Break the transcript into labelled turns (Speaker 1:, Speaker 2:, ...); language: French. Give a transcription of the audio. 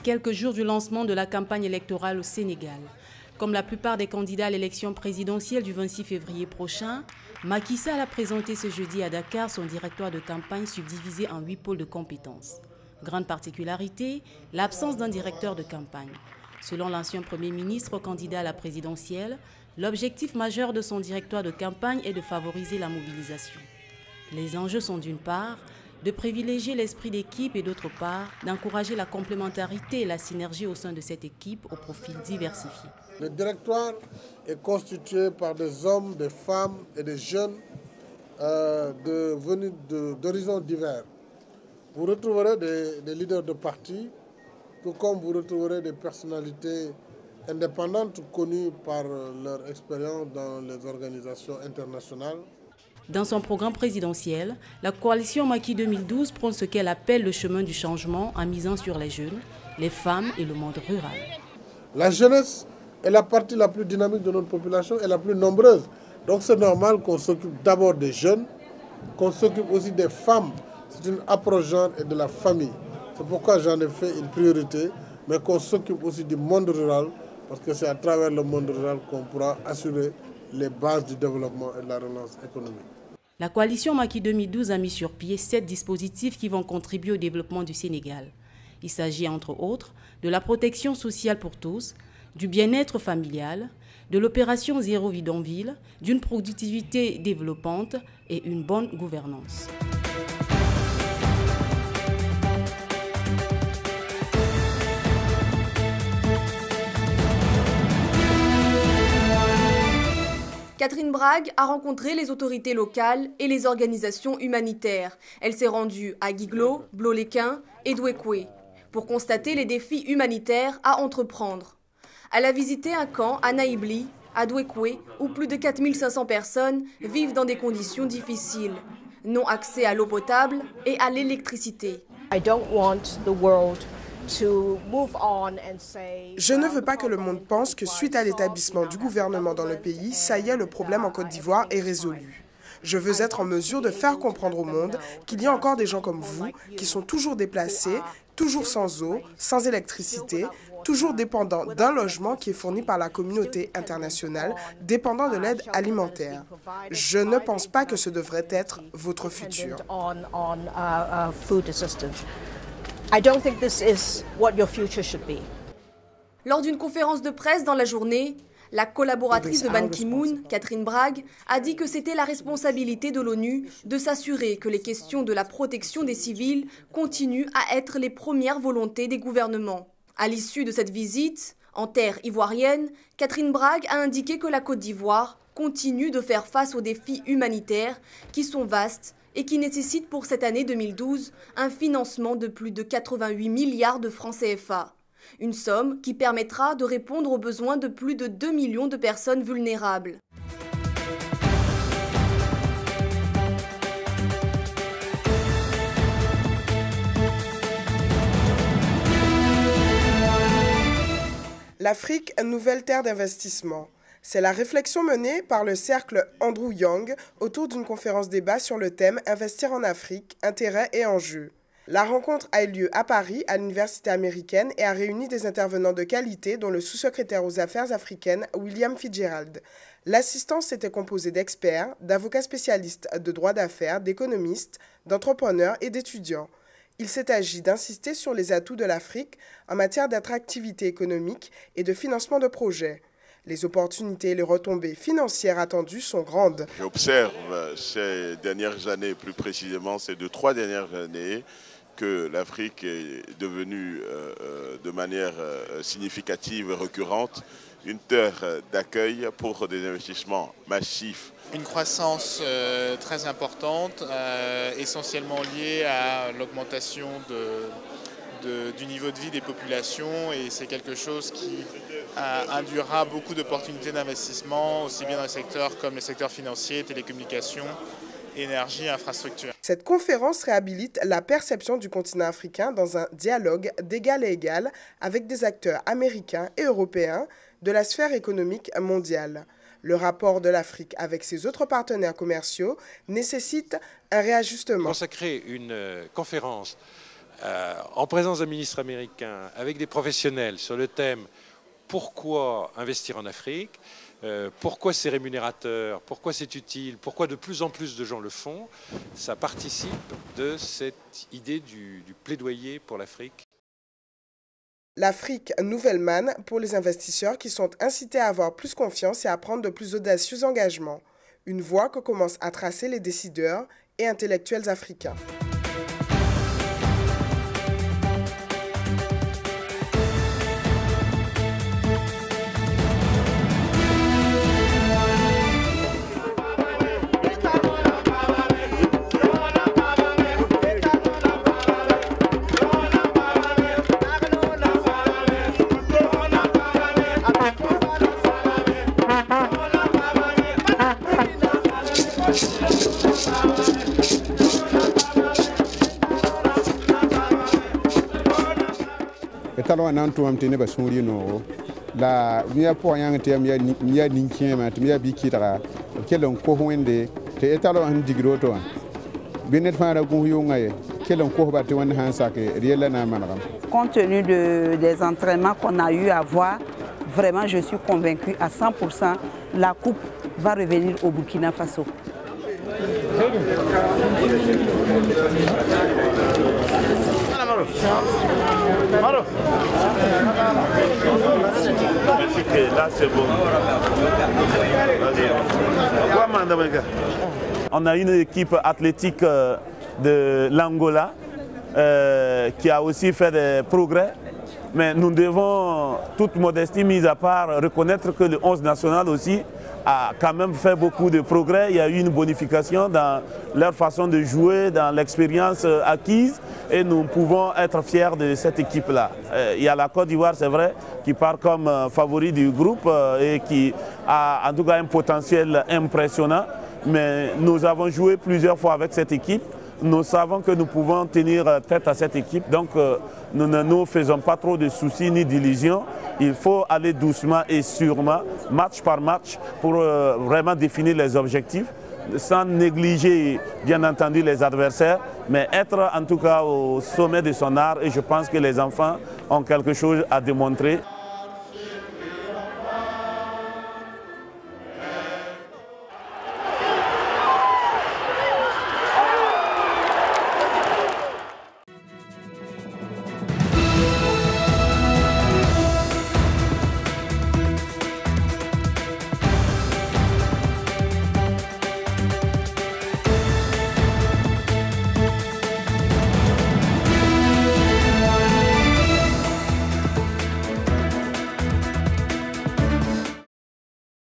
Speaker 1: quelques jours du lancement de la campagne électorale au Sénégal. Comme la plupart des candidats à l'élection présidentielle du 26 février prochain, Macky Sall a présenté ce jeudi à Dakar son directoire de campagne subdivisé en 8 pôles de compétences. Grande particularité, l'absence d'un directeur de campagne. Selon l'ancien Premier ministre candidat à la présidentielle, l'objectif majeur de son directoire de campagne est de favoriser la mobilisation. Les enjeux sont d'une part, de privilégier l'esprit d'équipe et d'autre part, d'encourager la complémentarité et la synergie au sein de cette équipe aux profils diversifiés.
Speaker 2: Le directoire est constitué par des hommes, des femmes et des jeunes venus d'horizons divers. Vous retrouverez des leaders de partis, tout comme vous retrouverez des personnalités indépendantes connues par leur expérience dans les organisations internationales.
Speaker 1: Dans son programme présidentiel, la coalition Macky 2012 prône ce qu'elle appelle le chemin du changement en misant sur les jeunes, les femmes et le monde rural.
Speaker 2: La jeunesse est la partie la plus dynamique de notre population et la plus nombreuse. Donc c'est normal qu'on s'occupe d'abord des jeunes, qu'on s'occupe aussi des femmes. C'est une approche genre et de la famille. C'est pourquoi j'en ai fait une priorité, mais qu'on s'occupe aussi du monde rural, parce que c'est à travers le monde rural qu'on pourra assurer les bases du développement et de la relance économique.
Speaker 1: La coalition Macky 2012 a mis sur pied 7 dispositifs qui vont contribuer au développement du Sénégal. Il s'agit entre autres de la protection sociale pour tous, du bien-être familial, de l'opération Zéro Bidonville, d'une productivité développante et une bonne gouvernance.
Speaker 3: Catherine Brague a rencontré les autorités locales et les organisations humanitaires. Elle s'est rendue à Guiglo, Bloléquin et Douékoué pour constater les défis humanitaires à entreprendre. Elle a visité un camp à Naïbli, à Douékoué, où plus de 4500 personnes vivent dans des conditions difficiles. Non accès à l'eau potable et à l'électricité.
Speaker 4: Je ne veux pas que le monde pense que suite à l'établissement du gouvernement dans le pays, ça y est, le problème en Côte d'Ivoire est résolu. Je veux être en mesure de faire comprendre au monde qu'il y a encore des gens comme vous qui sont toujours déplacés, toujours sans eau, sans électricité, toujours dépendants d'un logement qui est fourni par la communauté internationale, dépendant de l'aide alimentaire. Je ne pense pas que ce devrait être votre futur.
Speaker 5: I don't think this is what your future should be.
Speaker 3: Lors d'une conférence de presse dans la journée, la collaboratrice de Ban Ki-moon, Catherine Brague, a dit que c'était la responsabilité de l'ONU de s'assurer que les questions de la protection des civils continuent à être les premières volontés des gouvernements. À l'issue de cette visite, en terre ivoirienne, Catherine Brague a indiqué que la Côte d'Ivoire continue de faire face aux défis humanitaires qui sont vastes et qui nécessite pour cette année 2012 un financement de plus de 88 milliards de francs CFA. Une somme qui permettra de répondre aux besoins de plus de 2 millions de personnes vulnérables.
Speaker 4: L'Afrique, nouvelle terre d'investissement. C'est la réflexion menée par le cercle Andrew Young autour d'une conférence débat sur le thème « Investir en Afrique, intérêts et enjeux ». La rencontre a eu lieu à Paris, à l'université américaine, et a réuni des intervenants de qualité, dont le sous-secrétaire aux affaires africaines, William Fitzgerald. L'assistance était composée d'experts, d'avocats spécialistes de droit d'affaires, d'économistes, d'entrepreneurs et d'étudiants. Il s'est agi d'insister sur les atouts de l'Afrique en matière d'attractivité économique et de financement de projets. Les opportunités et les retombées financières attendues sont grandes.
Speaker 6: J'observe ces dernières années, plus précisément ces 2-3 dernières années, que l'Afrique est devenue de manière significative et récurrente une terre d'accueil pour des investissements massifs.
Speaker 7: Une croissance très importante, essentiellement liée à l'augmentation du niveau de vie des populations, et c'est quelque chose qui induira beaucoup d'opportunités d'investissement, aussi bien dans les secteurs comme les secteurs financiers, télécommunications, énergie et infrastructure.
Speaker 4: Cette conférence réhabilite la perception du continent africain dans un dialogue d'égal à égal avec des acteurs américains et européens de la sphère économique mondiale. Le rapport de l'Afrique avec ses autres partenaires commerciaux nécessite un réajustement.
Speaker 8: Consacrer une conférence en présence d'un ministre américain, avec des professionnels sur le thème « Pourquoi investir en Afrique ? Pourquoi c'est rémunérateur ? Pourquoi c'est utile ? Pourquoi de plus en plus de gens le font ?» Ça participe de cette idée du plaidoyer pour l'Afrique.
Speaker 4: L'Afrique nouvelle manne pour les investisseurs qui sont incités à avoir plus confiance et à prendre de plus audacieux engagements. Une voie que commencent à tracer les décideurs et intellectuels africains.
Speaker 9: Etalo anantu amtene basuri no la miya po yang te miya ninkie ma te miya bikira kelon ko wende te etalo an digroto benet fara go yongaye kelon ko ba te wan hansa ke riela na managam.
Speaker 10: Compte tenu des entraînements qu'on a eu à voir, vraiment je suis convaincu à 100% la coupe va revenir au Burkina Faso.
Speaker 11: Là, c'est bon. On a une équipe athlétique de l'Angola qui a aussi fait des progrès. Mais nous devons, toute modestie mise à part, reconnaître que le 11 national aussi a quand même fait beaucoup de progrès. Il y a eu une bonification dans leur façon de jouer, dans l'expérience acquise, et nous pouvons être fiers de cette équipe-là. Il y a la Côte d'Ivoire, c'est vrai, qui part comme favori du groupe et qui a en tout cas un potentiel impressionnant. Mais nous avons joué plusieurs fois avec cette équipe. Nous savons que nous pouvons tenir tête à cette équipe, donc nous ne nous faisons pas trop de soucis ni d'illusions. Il faut aller doucement et sûrement, match par match, pour vraiment définir les objectifs, sans négliger bien entendu les adversaires, mais être en tout cas au sommet de son art, et je pense que les enfants ont quelque chose à démontrer.